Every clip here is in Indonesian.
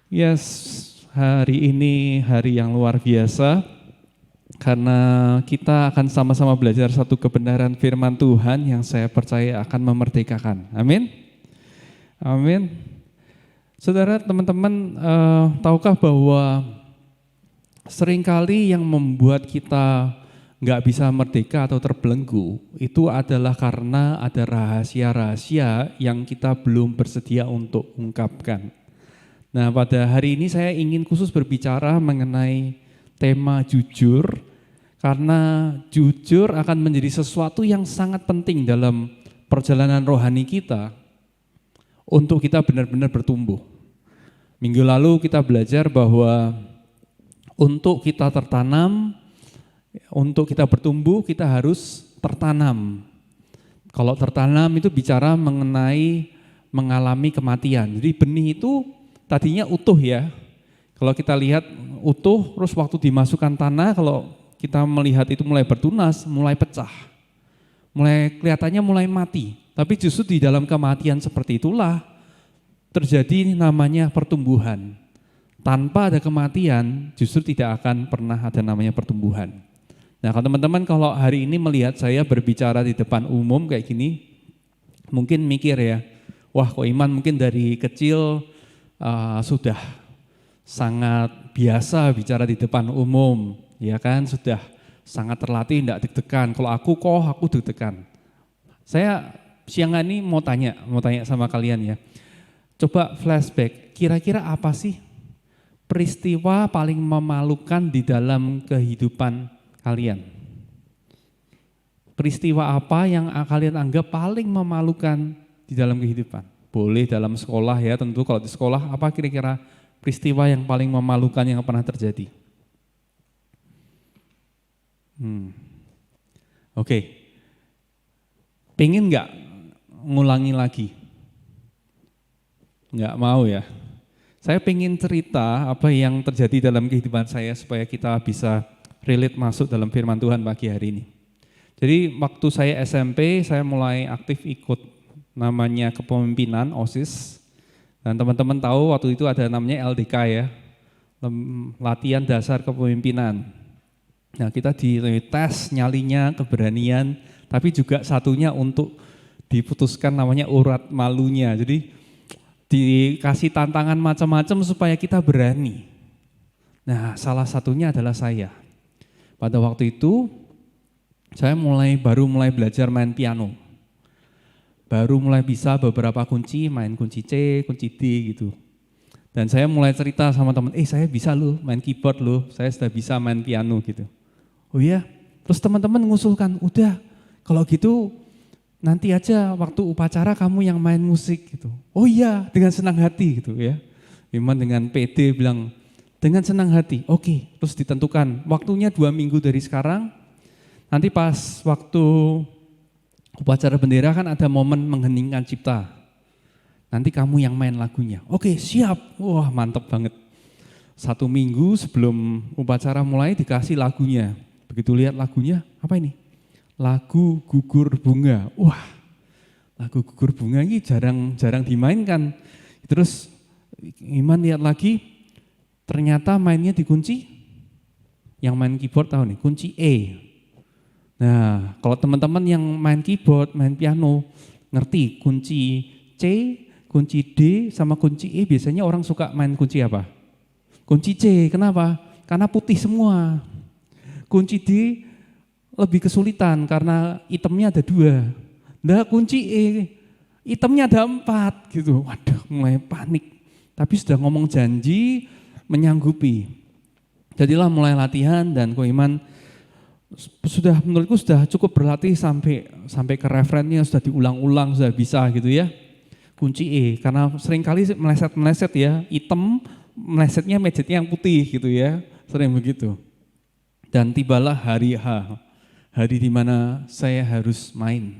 Yes, hari ini hari yang luar biasa karena kita akan sama-sama belajar satu kebenaran firman Tuhan yang saya percaya akan memerdekakan. Amin. Amin. Saudara, teman-teman, tahukah bahwa seringkali yang membuat kita nggak bisa merdeka atau terbelenggu itu adalah karena ada rahasia-rahasia yang kita belum bersedia untuk ungkapkan. Nah, pada hari ini saya ingin khusus berbicara mengenai tema jujur, karena jujur akan menjadi sesuatu yang sangat penting dalam perjalanan rohani kita untuk kita benar-benar bertumbuh. Minggu lalu kita belajar bahwa untuk kita tertanam, untuk kita bertumbuh, kita harus tertanam. Kalau tertanam itu bicara mengenai mengalami kematian. Jadi benih itu tadinya utuh ya, kalau kita lihat utuh, terus waktu dimasukkan tanah, kalau kita melihat itu mulai bertunas, mulai pecah, mulai kelihatannya mulai mati. Tapi justru di dalam kematian seperti itulah terjadi namanya pertumbuhan. Tanpa ada kematian, justru tidak akan pernah ada namanya pertumbuhan. Nah, kalau teman-teman kalau hari ini melihat saya berbicara di depan umum kayak gini, mungkin mikir ya, wah kok Iman mungkin dari kecil sudah sangat biasa bicara di depan umum, ya kan, sudah sangat terlatih, tidak deg-degan. Kalau aku deg-degan. Saya siang ini mau tanya sama kalian ya. Coba flashback, kira-kira apa sih peristiwa paling memalukan di dalam kehidupan kalian? Peristiwa apa yang kalian anggap paling memalukan di dalam kehidupan? Boleh dalam sekolah ya, tentu kalau di sekolah apa kira-kira peristiwa yang paling memalukan yang pernah terjadi? Oke. Pengen nggak ngulangi lagi? Nggak mau ya? Saya pengen cerita apa yang terjadi dalam kehidupan saya supaya kita bisa relate masuk dalam firman Tuhan pagi hari ini. Jadi waktu saya SMP, saya mulai aktif ikut namanya kepemimpinan OSIS, dan teman-teman tahu waktu itu ada namanya LDK ya, latihan dasar kepemimpinan. Nah, kita dites nyalinya, keberanian, tapi juga satunya untuk diputuskan namanya urat malunya. Jadi dikasih tantangan macam-macam supaya kita berani. Nah, salah satunya adalah saya. Pada waktu itu saya baru mulai belajar main piano. Baru mulai bisa beberapa kunci, main kunci C, kunci D gitu. Dan saya mulai cerita sama teman, saya bisa loh main keyboard loh, saya sudah bisa main piano gitu. Oh iya, terus teman-teman mengusulkan, udah kalau gitu nanti aja waktu upacara kamu yang main musik gitu. Oh iya, dengan senang hati gitu ya. Iman dengan PD bilang, dengan senang hati, oke. Terus ditentukan, waktunya 2 minggu dari sekarang, nanti pas waktu upacara bendera kan ada momen mengheningkan cipta. Nanti kamu yang main lagunya. Oke, siap. Wah, mantep banget. 1 minggu sebelum upacara mulai dikasih lagunya. Begitu lihat lagunya, apa ini? Lagu Gugur Bunga. Wah, lagu Gugur Bunga ini jarang dimainkan. Terus Iman lihat lagi, ternyata mainnya di kunci. Yang main keyboard tahu nih, kunci E. Nah, kalau teman-teman yang main keyboard, main piano, ngerti kunci C, kunci D, sama kunci E biasanya orang suka main kunci apa? Kunci C, kenapa? Karena putih semua. Kunci D lebih kesulitan karena itemnya ada 2. Nah, kunci E, itemnya ada 4 gitu. Waduh, mulai panik. Tapi sudah ngomong janji, menyanggupi. Jadilah mulai latihan dan Iman menurutku sudah cukup berlatih sampai ke referennya sudah diulang-ulang, sudah bisa gitu ya. Kunci E, karena seringkali meleset ya, hitam melesetnya medjetnya yang putih gitu ya, sering begitu. Dan tibalah hari H, hari di mana saya harus main.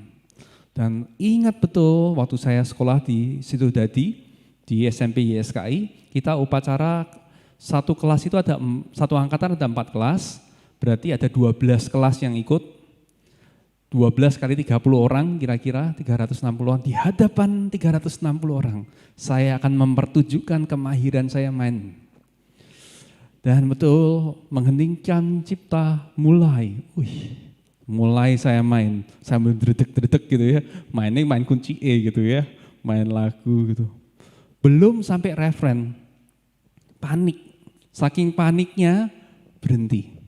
Dan ingat betul waktu saya sekolah di Situdadi, di SMP YSKI, kita upacara satu kelas itu satu angkatan ada 4 kelas, berarti ada 12 kelas yang ikut. 12 kali 30 orang, kira-kira 360 orang. Di hadapan 360 orang, saya akan mempertunjukkan kemahiran saya main. Dan betul, mengheningkan cipta mulai. Mulai saya main, sambil dredeg-dredeg gitu ya. Mainnya main kunci E gitu ya, main lagu gitu. Belum sampai refren, panik. Saking paniknya, berhenti.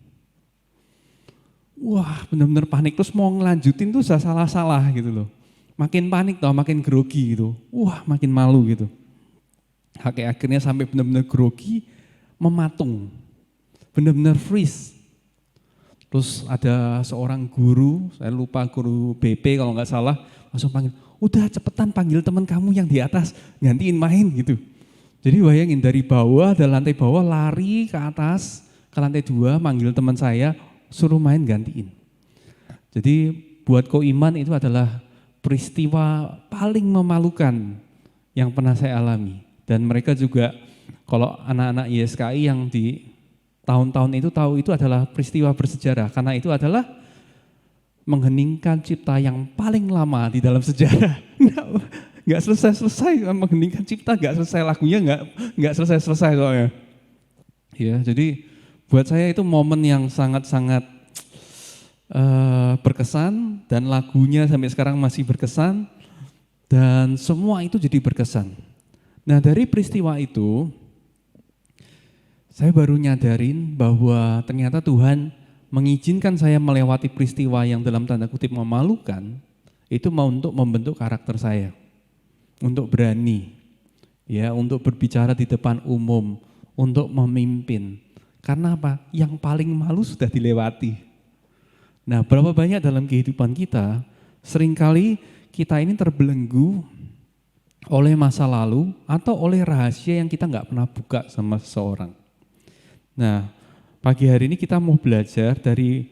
Wah, benar-benar panik, terus mau ngelanjutin tuh salah-salah gitu loh. Makin panik tau, makin grogi gitu. Wah, makin malu gitu. Akhirnya sampai benar-benar grogi, mematung. Benar-benar freeze. Terus ada seorang guru, saya lupa guru BP kalau nggak salah, langsung panggil, udah cepetan panggil teman kamu yang di atas, gantiin main gitu. Jadi bayangin dari bawah, dari lantai bawah lari ke atas, ke lantai 2, manggil teman saya, suruh main gantiin. Jadi buat Koiman itu adalah peristiwa paling memalukan yang pernah saya alami. Dan mereka juga, kalau anak-anak YSKI yang di tahun-tahun itu tahu itu adalah peristiwa bersejarah. Karena itu adalah mengheningkan cipta yang paling lama di dalam sejarah. Nggak selesai-selesai, mengheningkan cipta nggak selesai, lagunya nggak selesai-selesai soalnya. Ya, jadi buat saya itu momen yang sangat-sangat berkesan, dan lagunya sampai sekarang masih berkesan, dan semua itu jadi berkesan. Nah, dari peristiwa itu, saya baru nyadarin bahwa ternyata Tuhan mengizinkan saya melewati peristiwa yang dalam tanda kutip memalukan, itu mau untuk membentuk karakter saya, untuk berani, ya, untuk berbicara di depan umum, untuk memimpin. Karena apa? Yang paling malu sudah dilewati. Nah, berapa banyak dalam kehidupan kita, seringkali kita ini terbelenggu oleh masa lalu atau oleh rahasia yang kita nggak pernah buka sama seseorang. Nah, pagi hari ini kita mau belajar dari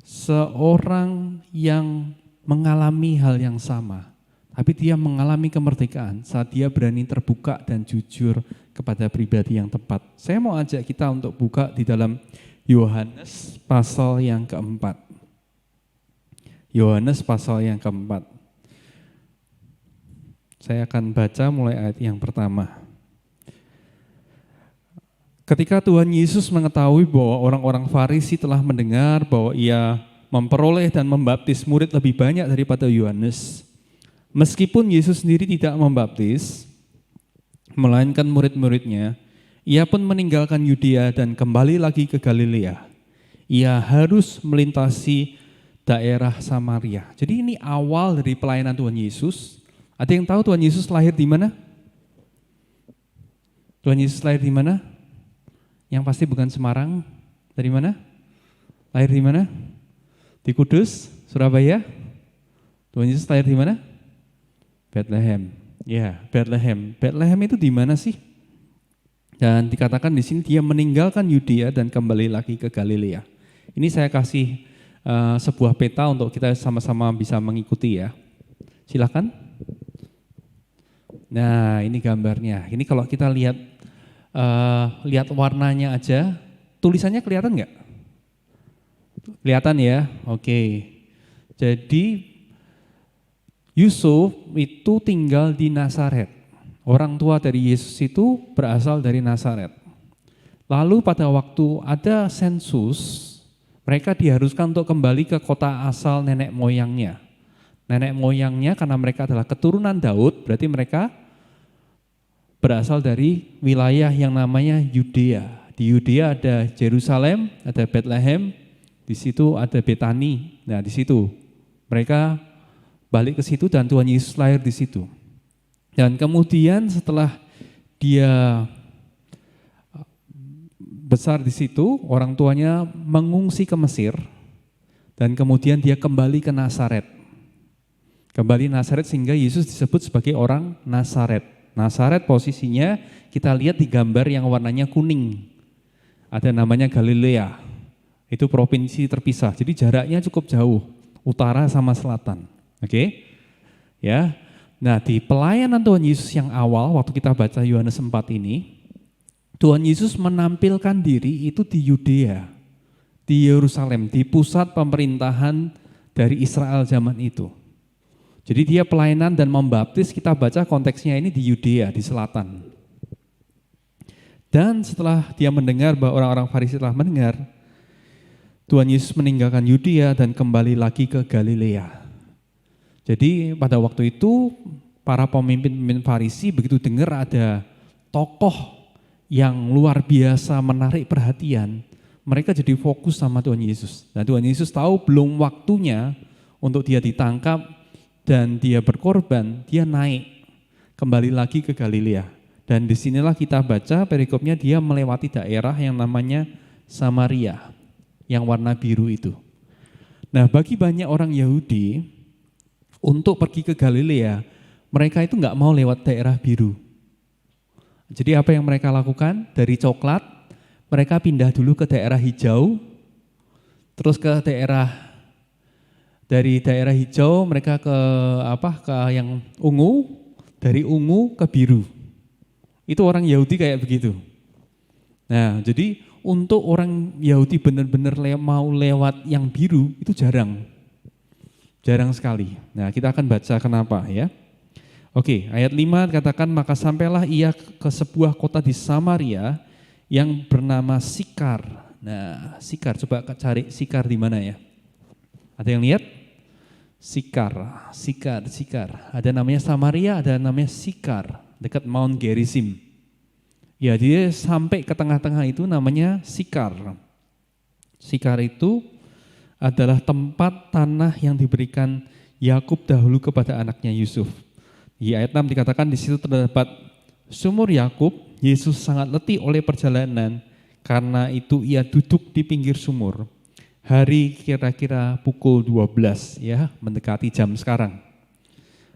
seorang yang mengalami hal yang sama, tapi dia mengalami kemerdekaan saat dia berani terbuka dan jujur kepada pribadi yang tepat. Saya mau ajak kita untuk buka di dalam Yohanes pasal yang keempat. Yohanes pasal yang keempat. Saya akan baca mulai ayat yang pertama. Ketika Tuhan Yesus mengetahui bahwa orang-orang Farisi telah mendengar bahwa ia memperoleh dan membaptis murid lebih banyak daripada Yohanes, meskipun Yesus sendiri tidak membaptis, melainkan murid-muridnya, ia pun meninggalkan Yudea dan kembali lagi ke Galilea. Ia harus melintasi daerah Samaria. Jadi ini awal dari pelayanan Tuhan Yesus. Ada yang tahu Tuhan Yesus lahir di mana? Tuhan Yesus lahir di mana? Yang pasti bukan Semarang. Dari mana? Lahir di mana? Di Kudus, Surabaya. Tuhan Yesus lahir di mana? Bethlehem. Ya, Bethlehem. Bethlehem itu di mana sih? Dan dikatakan di sini dia meninggalkan Yudea dan kembali lagi ke Galilea. Ini saya kasih sebuah peta untuk kita sama-sama bisa mengikuti ya. Silakan. Nah, ini gambarnya. Ini kalau kita lihat warnanya aja, tulisannya kelihatan nggak? Kelihatan ya? Oke. Jadi Yusuf itu tinggal di Nazaret. Orang tua dari Yesus itu berasal dari Nazaret. Lalu pada waktu ada sensus, mereka diharuskan untuk kembali ke kota asal nenek moyangnya. Nenek moyangnya karena mereka adalah keturunan Daud, berarti mereka berasal dari wilayah yang namanya Yudea. Di Yudea ada Yerusalem, ada Bethlehem, di situ ada Betani. Nah, di situ mereka balik ke situ dan Tuhan Yesus lahir di situ. Dan kemudian setelah dia besar di situ, orang tuanya mengungsi ke Mesir dan kemudian dia kembali ke Nazaret. Kembali Nazaret sehingga Yesus disebut sebagai orang Nazaret. Nazaret posisinya kita lihat di gambar yang warnanya kuning. Ada namanya Galilea. Itu provinsi terpisah. Jadi jaraknya cukup jauh, utara sama selatan. Oke, ya. Nah, di pelayanan Tuhan Yesus yang awal, waktu kita baca Yohanes 4 ini, Tuhan Yesus menampilkan diri itu di Yudea, di Yerusalem, di pusat pemerintahan dari Israel zaman itu. Jadi dia pelayanan dan membaptis, kita baca konteksnya ini di Yudea, di selatan. Dan setelah dia mendengar bahwa orang-orang Farisi telah mendengar, Tuhan Yesus meninggalkan Yudea dan kembali lagi ke Galilea. Jadi pada waktu itu para pemimpin-pemimpin Farisi begitu dengar ada tokoh yang luar biasa menarik perhatian, mereka jadi fokus sama Tuhan Yesus. Nah, Tuhan Yesus tahu belum waktunya untuk dia ditangkap dan dia berkorban, dia naik kembali lagi ke Galilea. Dan disinilah kita baca perikopnya, dia melewati daerah yang namanya Samaria, yang warna biru itu. Nah, bagi banyak orang Yahudi, untuk pergi ke Galilea, mereka itu nggak mau lewat daerah biru. Jadi apa yang mereka lakukan? Dari coklat, mereka pindah dulu ke daerah hijau, terus ke dari daerah hijau mereka ke yang ungu, dari ungu ke biru. Itu orang Yahudi kayak begitu. Nah, jadi untuk orang Yahudi benar-benar mau lewat yang biru itu jarang. Jarang sekali. Nah, kita akan baca kenapa ya. Oke, ayat 5 katakan, maka sampailah ia ke sebuah kota di Samaria yang bernama Sikar. Nah, Sikar, coba cari Sikar di mana ya? Ada yang lihat? Sikar. Ada namanya Samaria, ada namanya Sikar, dekat Mount Gerizim. Ya, dia sampai ke tengah-tengah itu namanya Sikar. Sikar itu adalah tempat tanah yang diberikan Yakub dahulu kepada anaknya Yusuf. Di ayat 6 dikatakan di situ terdapat sumur Yakub. Yesus sangat letih oleh perjalanan, karena itu ia duduk di pinggir sumur. Hari kira-kira pukul 12 ya, mendekati jam sekarang.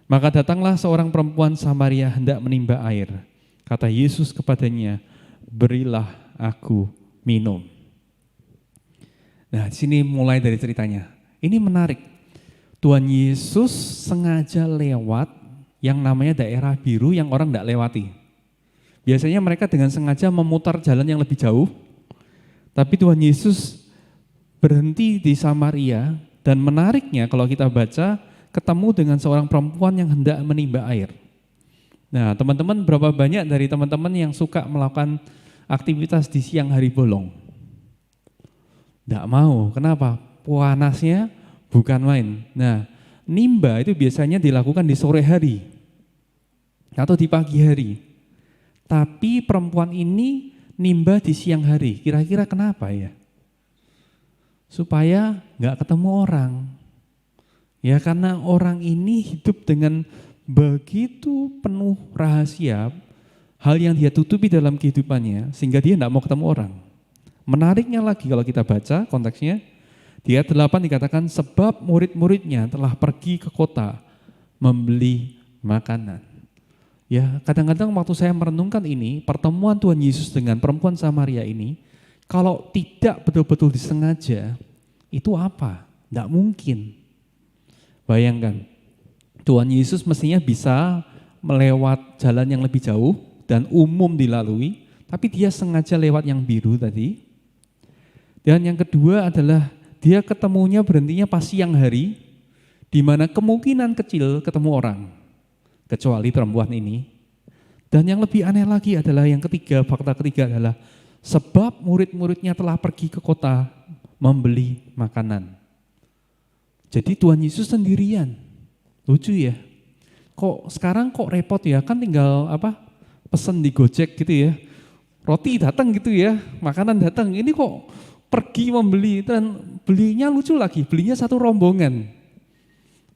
Maka datanglah seorang perempuan Samaria hendak menimba air. Kata Yesus kepadanya, berilah aku minum. Nah, di sini mulai dari ceritanya. Ini menarik. Tuhan Yesus sengaja lewat yang namanya daerah biru yang orang tidak lewati. Biasanya mereka dengan sengaja memutar jalan yang lebih jauh, tapi Tuhan Yesus berhenti di Samaria, dan menariknya kalau kita baca, ketemu dengan seorang perempuan yang hendak menimba air. Nah, teman-teman, berapa banyak dari teman-teman yang suka melakukan aktivitas di siang hari bolong? Tidak mau, kenapa? Panasnya bukan main. Nah, nimba itu biasanya dilakukan di sore hari atau di pagi hari. Tapi perempuan ini nimba di siang hari. Kira-kira kenapa ya? Supaya nggak ketemu orang. Ya, karena orang ini hidup dengan begitu penuh rahasia, hal yang dia tutupi dalam kehidupannya, sehingga dia tidak mau ketemu orang. Menariknya lagi kalau kita baca konteksnya, di ayat 8 dikatakan, sebab murid-muridnya telah pergi ke kota membeli makanan. Ya, kadang-kadang waktu saya merenungkan ini, pertemuan Tuhan Yesus dengan perempuan Samaria ini, kalau tidak betul-betul disengaja, itu apa? Tidak mungkin. Bayangkan, Tuhan Yesus mestinya bisa melewat jalan yang lebih jauh dan umum dilalui, tapi dia sengaja lewat yang biru tadi. Dan yang kedua adalah dia ketemunya berhentinya pas siang hari, di mana kemungkinan kecil ketemu orang, kecuali perempuan ini. Dan yang lebih aneh lagi adalah yang ketiga, fakta ketiga adalah sebab murid-muridnya telah pergi ke kota membeli makanan. Jadi Tuhan Yesus sendirian. Lucu ya. Sekarang kok repot ya, kan tinggal pesen di Gojek gitu ya. Roti datang gitu ya, makanan datang. Ini kok pergi membeli, dan belinya lucu lagi, belinya satu rombongan.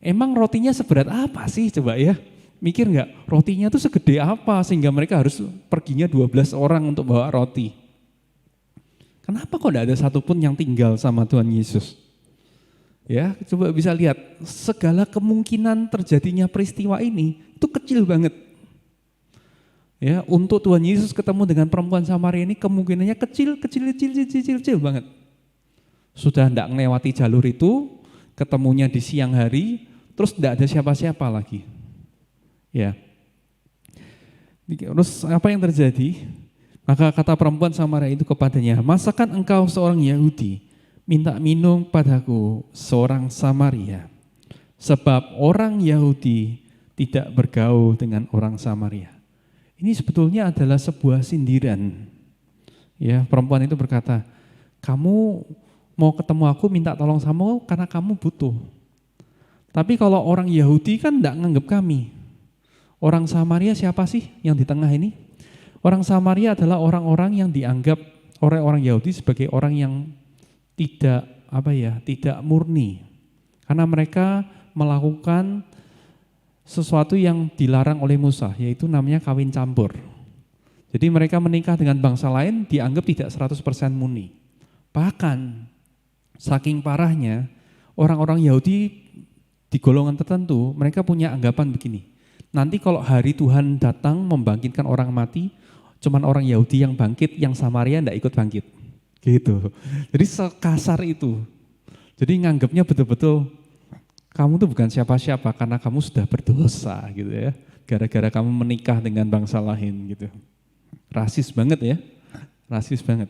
Emang rotinya seberat apa sih coba ya? Mikir nggak, rotinya tuh segede apa sehingga mereka harus perginya 12 orang untuk bawa roti. Kenapa kok tidak ada satupun yang tinggal sama Tuhan Yesus? Ya, coba bisa lihat, segala kemungkinan terjadinya peristiwa ini itu kecil banget. Ya, untuk Tuhan Yesus ketemu dengan perempuan Samaria ini kemungkinannya kecil banget. Sudah tidak melewati jalur itu, ketemunya di siang hari, terus tidak ada siapa-siapa lagi. Ya. Terus apa yang terjadi? Maka kata perempuan Samaria itu kepadanya, masakan engkau seorang Yahudi minta minum padaku seorang Samaria, sebab orang Yahudi tidak bergaul dengan orang Samaria. Ini sebetulnya adalah sebuah sindiran. Ya, perempuan itu berkata, kamu mau ketemu aku minta tolong sama aku karena kamu butuh. Tapi kalau orang Yahudi kan enggak nganggap kami. Orang Samaria siapa sih yang di tengah ini? Orang Samaria adalah orang-orang yang dianggap oleh orang Yahudi sebagai orang yang tidak murni. Karena mereka melakukan sesuatu yang dilarang oleh Musa, yaitu namanya kawin campur. Jadi mereka menikah dengan bangsa lain dianggap tidak 100% murni. Bahkan saking parahnya, orang-orang Yahudi di golongan tertentu, mereka punya anggapan begini. Nanti kalau hari Tuhan datang membangkitkan orang mati, cuman orang Yahudi yang bangkit, yang Samaria enggak ikut bangkit. Gitu. Jadi sekasar itu. Jadi nganggapnya betul-betul kamu tuh bukan siapa-siapa karena kamu sudah berdosa gitu ya. Gara-gara kamu menikah dengan bangsa lain gitu. Rasis banget ya. Rasis banget.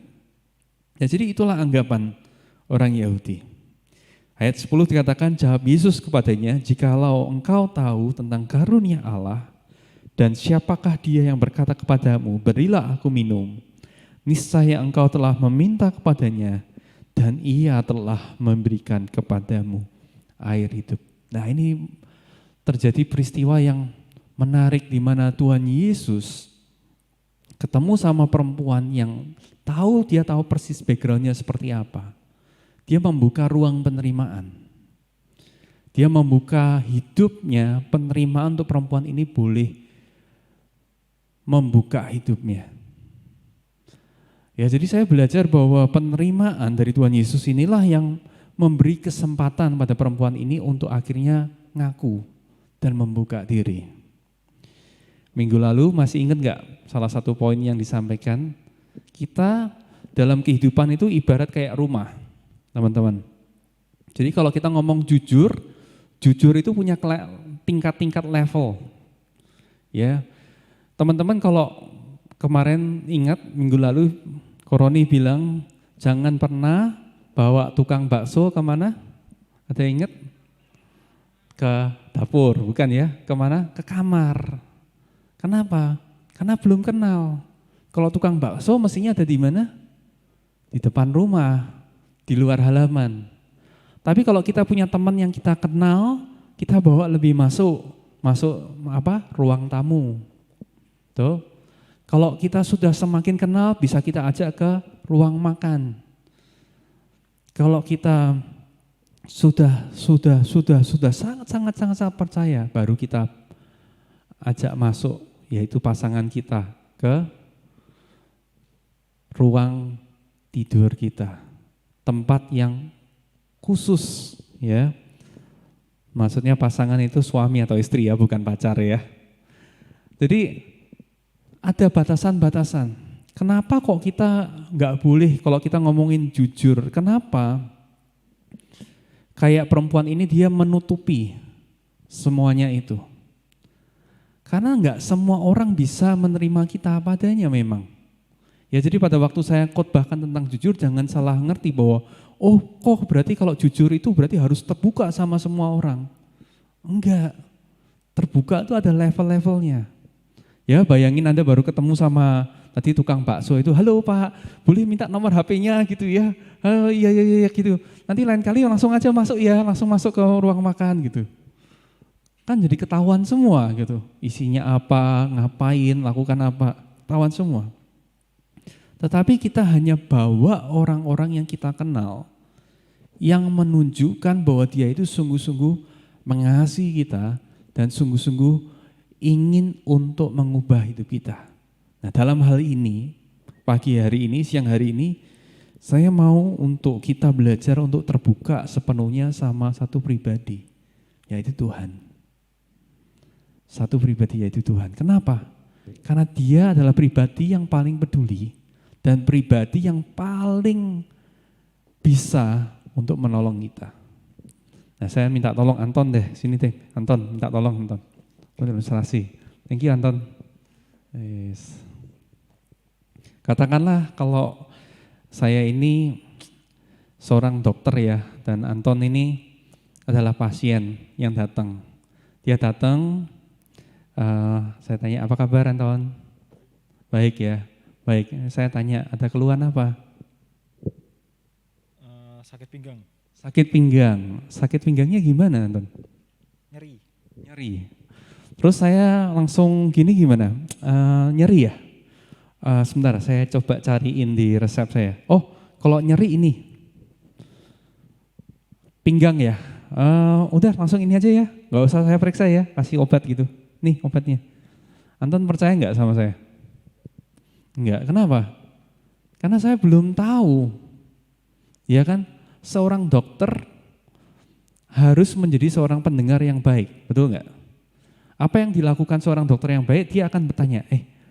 Ya, jadi itulah anggapan orang Yahudi. Ayat 10 dikatakan, jawab Yesus kepadanya, jikalau engkau tahu tentang karunia Allah dan siapakah dia yang berkata kepadamu, berilah aku minum. Niscaya engkau telah meminta kepadanya dan ia telah memberikan kepadamu air hidup. Nah, ini terjadi peristiwa yang menarik di mana Tuhan Yesus ketemu sama perempuan yang dia tahu persis backgroundnya seperti apa. Dia membuka ruang penerimaan. Dia membuka hidupnya, penerimaan untuk perempuan ini boleh membuka hidupnya. Ya, jadi saya belajar bahwa penerimaan dari Tuhan Yesus inilah yang memberi kesempatan pada perempuan ini untuk akhirnya ngaku dan membuka diri. Minggu lalu masih ingat gak salah satu poin yang disampaikan? Kita dalam kehidupan itu ibarat kayak rumah, teman-teman. Jadi kalau kita ngomong jujur itu punya tingkat-tingkat level. Ya, teman-teman kalau kemarin ingat minggu lalu Koroni bilang jangan pernah bawa tukang bakso kemana? Ada yang ingat? Ke dapur, bukan ya? Kemana? Ke kamar. Kenapa? Karena belum kenal. Kalau tukang bakso mestinya ada di mana? Di depan rumah, di luar halaman. Tapi kalau kita punya teman yang kita kenal, kita bawa lebih masuk ruang tamu. Tuh. Kalau kita sudah semakin kenal, bisa kita ajak ke ruang makan. Kalau kita sudah sangat percaya, baru kita ajak masuk, yaitu pasangan kita ke ruang tidur kita, tempat yang khusus, ya. Maksudnya pasangan itu suami atau istri ya, bukan pacar ya. Jadi ada batasan-batasan. Kenapa kok kita nggak boleh kalau kita ngomongin jujur? Kenapa? Kayak perempuan ini dia menutupi semuanya itu. Karena nggak semua orang bisa menerima kita apa adanya memang. Ya, jadi pada waktu saya khotbahkan tentang jujur, jangan salah ngerti bahwa kok berarti kalau jujur itu berarti harus terbuka sama semua orang. Enggak. Terbuka itu ada level-levelnya. Ya, bayangin Anda baru ketemu sama tadi tukang bakso itu, halo Pak, boleh minta nomor HP-nya gitu ya. Oh iya gitu. Nanti lain kali langsung aja masuk ya, langsung masuk ke ruang makan gitu. Kan jadi ketahuan semua gitu. Isinya apa, ngapain, lakukan apa, ketahuan semua. Tetapi kita hanya bawa orang-orang yang kita kenal, yang menunjukkan bahwa dia itu sungguh-sungguh mengasihi kita dan sungguh-sungguh ingin untuk mengubah hidup kita. Nah, dalam hal ini, pagi hari ini, siang hari ini, saya mau untuk kita belajar untuk terbuka sepenuhnya sama satu pribadi, yaitu Tuhan. Satu pribadi yaitu Tuhan. Kenapa? Karena dia adalah pribadi yang paling peduli dan pribadi yang paling bisa untuk menolong kita. Nah, saya minta tolong Anton deh, sini deh, Anton, minta tolong Anton. Ilustrasi. Thank you Anton. Yes. Katakanlah kalau saya ini seorang dokter ya, dan Anton ini adalah pasien yang datang. Dia datang, saya tanya, apa kabar Anton? Baik ya, baik. Saya tanya, ada keluhan apa? Sakit pinggang. Sakit pinggang. Sakit pinggangnya gimana Anton? Nyeri. Terus saya langsung gini gimana? Nyeri ya? Sebentar, saya coba cariin di resep saya. Oh, kalau nyeri ini. Pinggang ya? Udah langsung ini aja ya. Gak usah saya periksa ya, kasih obat gitu. Nih obatnya. Anton percaya nggak sama saya? Enggak, kenapa? Karena saya belum tahu. Ya kan? Seorang dokter harus menjadi seorang pendengar yang baik, betul nggak? Apa yang dilakukan seorang dokter yang baik, dia akan bertanya,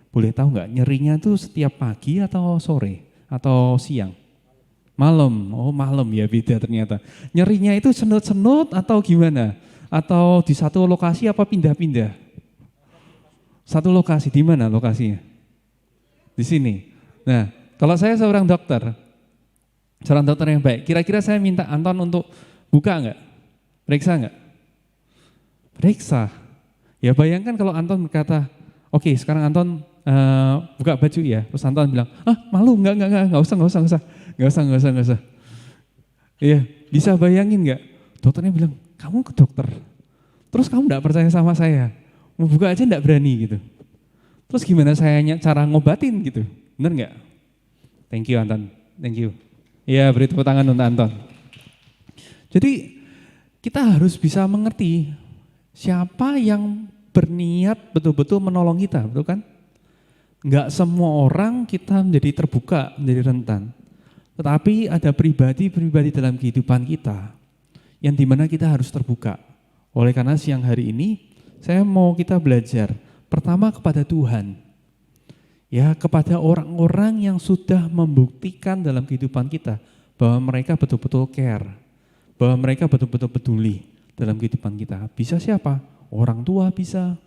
boleh tahu nggak nyerinya itu setiap pagi atau sore atau siang? Malam, oh malam ya, beda ternyata. Nyerinya itu senut-senut atau gimana? Atau di satu lokasi apa pindah-pindah? Satu lokasi, di mana lokasinya? Di sini. Nah, kalau saya seorang dokter yang baik, kira-kira saya minta Anton untuk buka enggak? Periksa enggak? Periksa. Ya bayangkan kalau Anton berkata, oke, sekarang Anton buka baju ya. Terus Anton bilang, malu, enggak usah. Iya, bisa bayangin enggak? Dokternya bilang, kamu ke dokter, terus kamu enggak percaya sama saya, mau buka aja enggak berani gitu. Terus gimana saya cara ngobatin gitu, bener enggak? Thank you Anton, thank you. Iya, beri tepuk tangan untuk Anton. Jadi kita harus bisa mengerti siapa yang berniat betul-betul menolong kita, betul kan? Enggak semua orang kita menjadi terbuka, menjadi rentan. Tetapi ada pribadi-pribadi dalam kehidupan kita yang dimana kita harus terbuka. Oleh karena siang hari ini saya mau kita belajar pertama kepada Tuhan. Ya, kepada orang-orang yang sudah membuktikan dalam kehidupan kita bahwa mereka betul-betul care, bahwa mereka betul-betul peduli dalam kehidupan kita. Bisa siapa? Orang tua bisa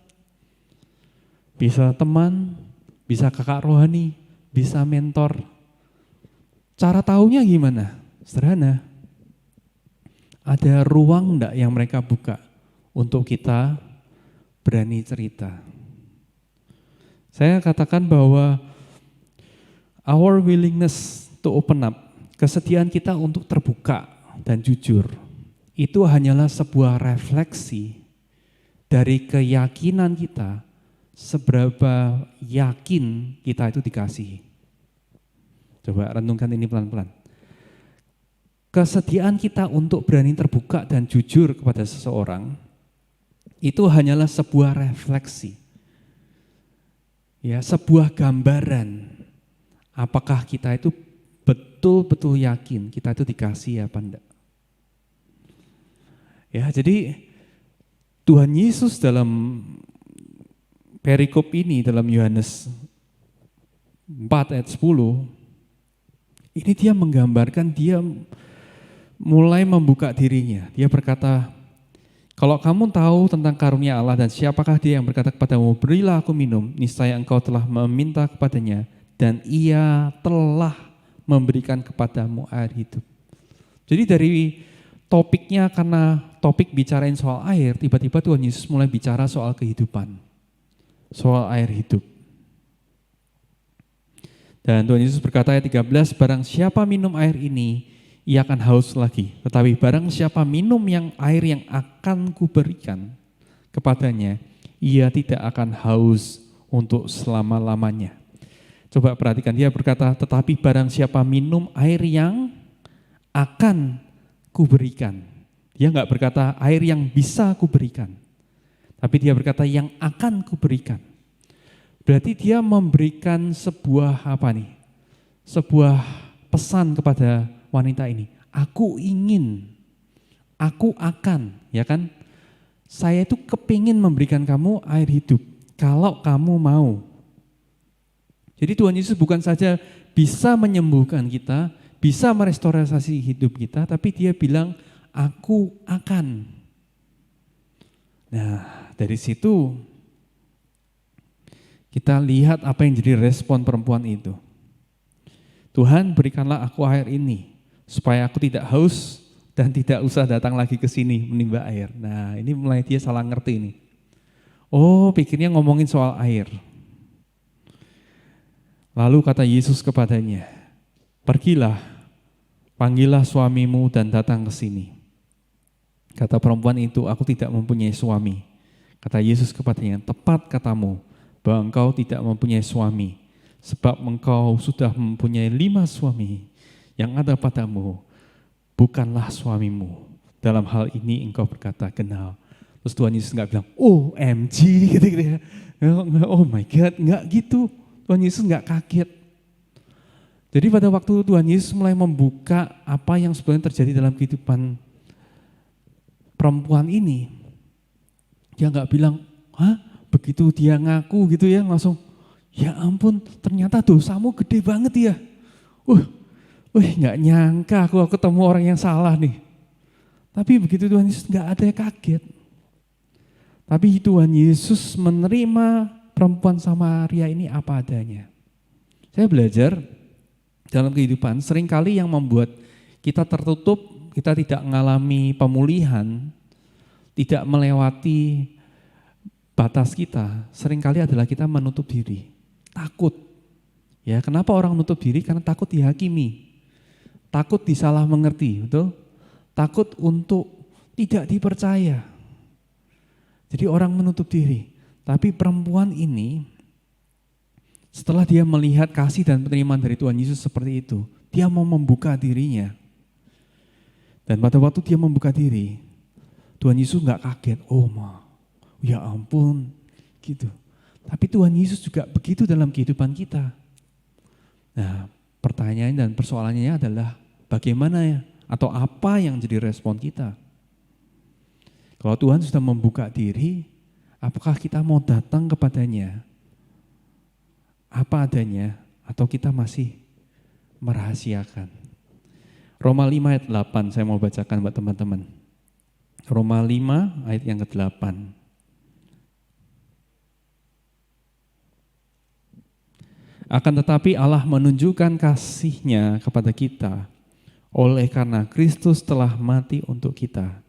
teman, bisa kakak rohani, bisa mentor. Cara taunya gimana? Sederhana. Ada ruang enggak yang mereka buka untuk kita berani cerita? Saya katakan bahwa our willingness to open up, kesediaan kita untuk terbuka dan jujur, itu hanyalah sebuah refleksi dari keyakinan kita, seberapa yakin kita itu dikasihi. Coba renungkan ini pelan-pelan. Kesediaan kita untuk berani terbuka dan jujur kepada seseorang, itu hanyalah sebuah refleksi. Ya, sebuah gambaran apakah kita itu betul-betul yakin kita itu dikasihi apa enggak. Ya, jadi Tuhan Yesus dalam perikop ini dalam Yohanes 4 ayat 10, ini dia menggambarkan, dia mulai membuka dirinya. Dia berkata, kalau kamu tahu tentang karunia Allah dan siapakah dia yang berkata kepadamu, berilah aku minum, niscaya engkau telah meminta kepadanya dan ia telah memberikan kepadamu air hidup. Jadi dari topiknya, karena topik bicarain soal air, tiba-tiba Tuhan Yesus mulai bicara soal kehidupan, soal air hidup. Dan Tuhan Yesus berkata ayat 13, barang siapa minum air ini, ia akan haus lagi. Tetapi barang siapa minum air yang akan kuberikan kepadanya, ia tidak akan haus untuk selama-lamanya. Coba perhatikan, dia berkata, tetapi barang siapa minum air yang akan kuberikan. Dia enggak berkata air yang bisa kuberikan, tapi dia berkata yang akan kuberikan. Berarti dia memberikan sebuah sebuah pesan kepada wanita ini. Aku ingin, aku akan, ya kan? Saya itu kepingin memberikan kamu air hidup, kalau kamu mau. Jadi Tuhan Yesus bukan saja bisa menyembuhkan kita, bisa merestorasi hidup kita, tapi dia bilang, aku akan. Nah, dari situ kita lihat apa yang jadi respon perempuan itu. Tuhan, berikanlah aku air ini, supaya aku tidak haus dan tidak usah datang lagi ke sini menimba air. Nah, ini mulai dia salah ngerti ini. Oh, pikirnya ngomongin soal air. Lalu kata Yesus kepadanya, pergilah, panggillah suamimu dan datang ke sini. Kata perempuan itu, aku tidak mempunyai suami. Kata Yesus kepadanya, tepat katamu, bahwa engkau tidak mempunyai suami, sebab engkau sudah mempunyai 5 suami, yang ada padamu bukanlah suamimu. Dalam hal ini engkau berkata kenal. Terus Tuhan Yesus enggak bilang, OMG gitu ya. Oh my God, enggak gitu. Tuhan Yesus enggak kaget. Jadi pada waktu Tuhan Yesus mulai membuka apa yang sebenarnya terjadi dalam kehidupan perempuan ini, dia enggak bilang, begitu dia ngaku gitu ya, langsung, ya ampun ternyata dosamu gede banget ya. Enggak nyangka aku ketemu orang yang salah nih. Tapi begitu Tuhan Yesus enggak ada yang kaget. Tapi Tuhan Yesus menerima perempuan Samaria ini apa adanya. Saya belajar dalam kehidupan seringkali yang membuat kita tertutup, kita tidak mengalami pemulihan, tidak melewati batas kita, seringkali adalah kita menutup diri, takut. Ya, kenapa orang menutup diri? Karena takut dihakimi, takut disalah mengerti, betul? Takut untuk tidak dipercaya. Jadi orang menutup diri. Tapi perempuan ini, setelah dia melihat kasih dan penerimaan dari Tuhan Yesus seperti itu, dia mau membuka dirinya. Dan pada waktu dia membuka diri, Tuhan Yesus enggak kaget, ya ampun, gitu. Tapi Tuhan Yesus juga begitu dalam kehidupan kita. Nah, pertanyaan dan persoalannya adalah bagaimana ya, atau apa yang jadi respon kita? Kalau Tuhan sudah membuka diri, apakah kita mau datang kepadanya apa adanya, atau kita masih merahasiakan? Roma 5 ayat 8 saya mau bacakan buat teman-teman. Roma 5 ayat yang ke-8. Akan tetapi Allah menunjukkan kasih-Nya kepada kita oleh karena Kristus telah mati untuk kita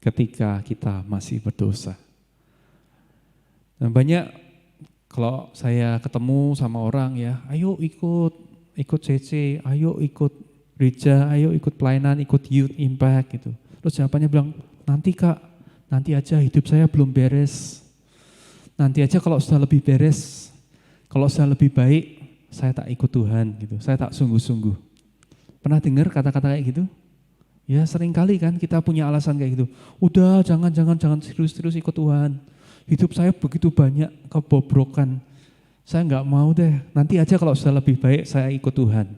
ketika kita masih berdosa. Dan banyak kalau saya ketemu sama orang ya, ayo ikut CC, ayo ikut gereja, ayo ikut pelayanan, ikut youth impact gitu. Terus jawabannya bilang, nanti Kak, nanti aja, hidup saya belum beres. Nanti aja kalau sudah lebih beres, kalau sudah lebih baik, saya tak ikut Tuhan gitu, saya tak sungguh-sungguh. Pernah dengar kata-kata kayak gitu? Ya sering kali kan kita punya alasan kayak gitu. Udah jangan serius-serius ikut Tuhan. Hidup saya begitu banyak kebobrokan. Saya enggak mau deh, nanti aja kalau sudah lebih baik saya ikut Tuhan.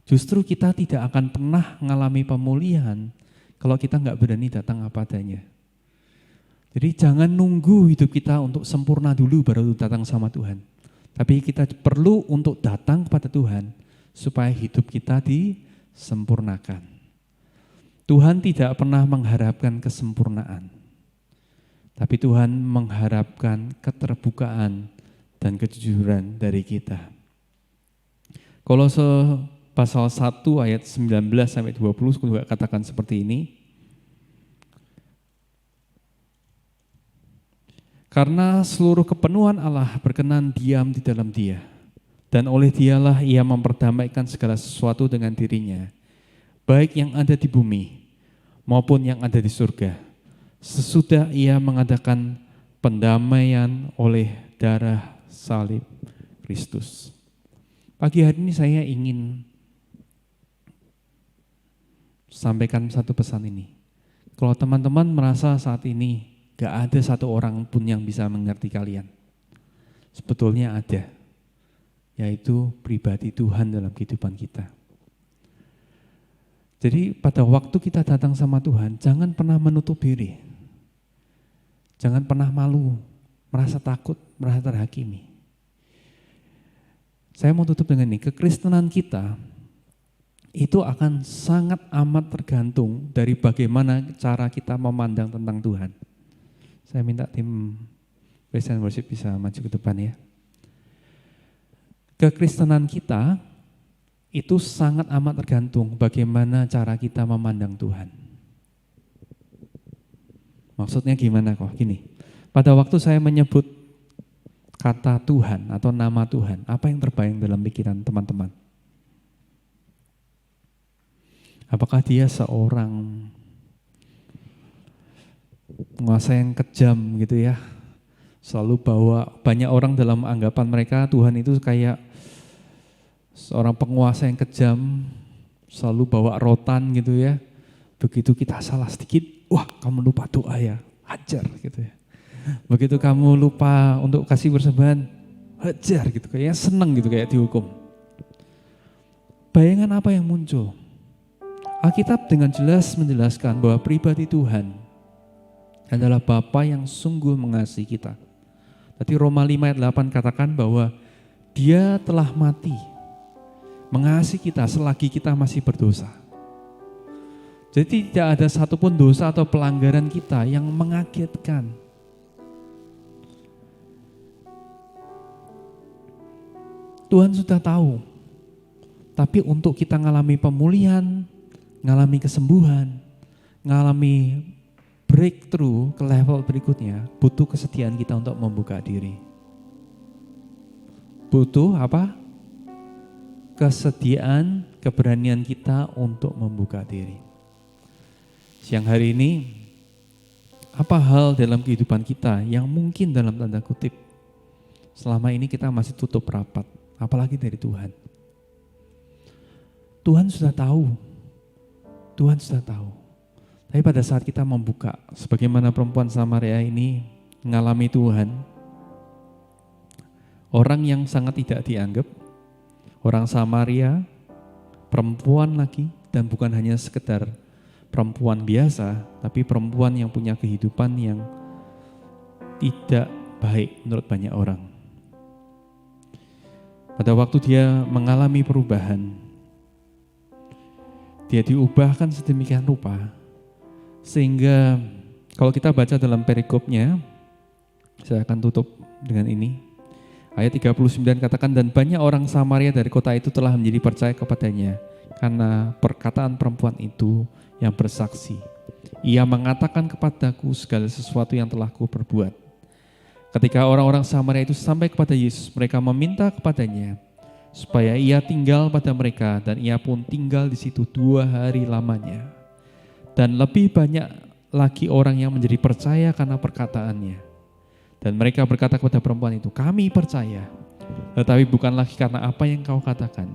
Justru kita tidak akan pernah mengalami pemulihan kalau kita enggak berani datang apa adanya. Jadi jangan nunggu hidup kita untuk sempurna dulu baru datang sama Tuhan. Tapi kita perlu untuk datang kepada Tuhan supaya hidup kita disempurnakan. Tuhan tidak pernah mengharapkan kesempurnaan, tapi Tuhan mengharapkan keterbukaan dan kejujuran dari kita. Kolose pasal 1 ayat 19 sampai 20 juga katakan seperti ini. Karena seluruh kepenuhan Allah berkenan diam di dalam Dia, dan oleh Dialah Ia memperdamaikan segala sesuatu dengan dirinya, baik yang ada di bumi maupun yang ada di surga, sesudah Ia mengadakan pendamaian oleh darah salib Kristus. Pagi hari ini saya ingin sampaikan satu pesan ini. Kalau teman-teman merasa saat ini gak ada satu orang pun yang bisa mengerti kalian, sebetulnya ada, yaitu pribadi Tuhan dalam kehidupan kita. Jadi pada waktu kita datang sama Tuhan, jangan pernah menutup diri. Jangan pernah malu, merasa takut, merasa terhakimi. Saya mau tutup dengan ini, kekristenan kita itu akan sangat amat tergantung dari bagaimana cara kita memandang tentang Tuhan. Saya minta tim praise and worship bisa maju ke depan ya. Kekristenan kita Itu sangat amat tergantung bagaimana cara kita memandang Tuhan. Maksudnya gimana kok? Gini, pada waktu saya menyebut kata Tuhan atau nama Tuhan, apa yang terbayang dalam pikiran teman-teman? Apakah dia seorang penguasa yang kejam gitu ya? Selalu bawa, banyak orang dalam anggapan mereka Tuhan itu kayak seorang penguasa yang kejam, selalu bawa rotan gitu ya. Begitu kita salah sedikit, wah kamu lupa doa ya, hajar gitu ya. Begitu kamu lupa untuk kasih persembahan, hajar gitu, kayak seneng gitu, kayak dihukum. Bayangan apa yang muncul? Alkitab dengan jelas menjelaskan bahwa pribadi Tuhan adalah Bapa yang sungguh mengasihi kita. Tadi Roma 5 ayat 8 katakan bahwa Dia telah mati mengasihi kita selagi kita masih berdosa. Jadi tidak ada satupun dosa atau pelanggaran kita yang mengagetkan. Tuhan sudah tahu. Tapi untuk kita ngalami pemulihan, ngalami kesembuhan, ngalami breakthrough ke level berikutnya, butuh kesetiaan kita untuk membuka diri. Butuh apa? Kesediaan, keberanian kita untuk membuka diri. Siang hari ini, apa hal dalam kehidupan kita yang mungkin dalam tanda kutip selama ini kita masih tutup rapat, apalagi dari Tuhan. Tuhan sudah tahu. Tuhan sudah tahu. Tapi pada saat kita membuka, sebagaimana perempuan Samaria ini mengalami Tuhan, orang yang sangat tidak dianggap, orang Samaria, perempuan lagi, dan bukan hanya sekedar perempuan biasa, tapi perempuan yang punya kehidupan yang tidak baik menurut banyak orang. Pada waktu dia mengalami perubahan, dia diubahkan sedemikian rupa, sehingga kalau kita baca dalam perikopnya, saya akan tutup dengan ini. Ayat 39 katakan, dan banyak orang Samaria dari kota itu telah menjadi percaya kepadanya karena perkataan perempuan itu yang bersaksi. Ia mengatakan kepadaku segala sesuatu yang telah kuperbuat. Ketika orang-orang Samaria itu sampai kepada Yesus, mereka meminta kepadanya supaya ia tinggal pada mereka, dan ia pun tinggal di situ 2 hari lamanya. Dan lebih banyak lagi orang yang menjadi percaya karena perkataannya. Dan mereka berkata kepada perempuan itu, kami percaya, tetapi bukan lagi karena apa yang kau katakan,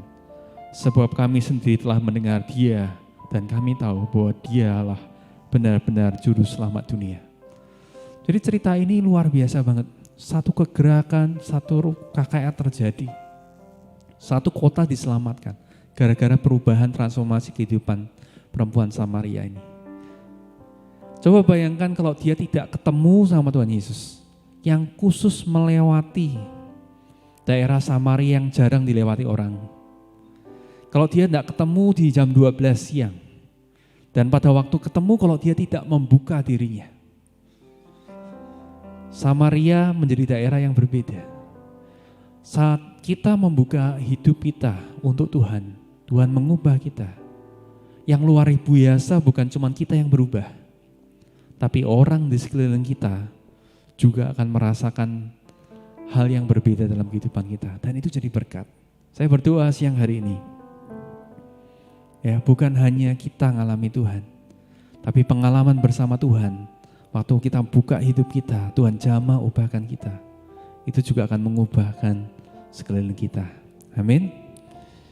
sebab kami sendiri telah mendengar dia, dan kami tahu bahwa dialah benar-benar juru selamat dunia. Jadi cerita ini luar biasa banget. Satu kegerakan, satu KKR terjadi. Satu kota diselamatkan gara-gara perubahan transformasi kehidupan perempuan Samaria ini. Coba bayangkan kalau dia tidak ketemu sama Tuhan Yesus, yang khusus melewati daerah Samaria yang jarang dilewati orang. Kalau dia tidak ketemu di jam 12 siang, dan pada waktu ketemu kalau dia tidak membuka dirinya, Samaria menjadi daerah yang berbeda. Saat kita membuka hidup kita untuk Tuhan, Tuhan mengubah kita. Yang luar biasa bukan cuma kita yang berubah, tapi orang di sekeliling kita juga akan merasakan hal yang berbeda dalam kehidupan kita. Dan itu jadi berkat. Saya berdoa siang hari ini, ya bukan hanya kita ngalami Tuhan, tapi pengalaman bersama Tuhan. Waktu kita buka hidup kita, Tuhan jamah ubahkan kita. Itu juga akan mengubahkan sekeliling kita. Amin.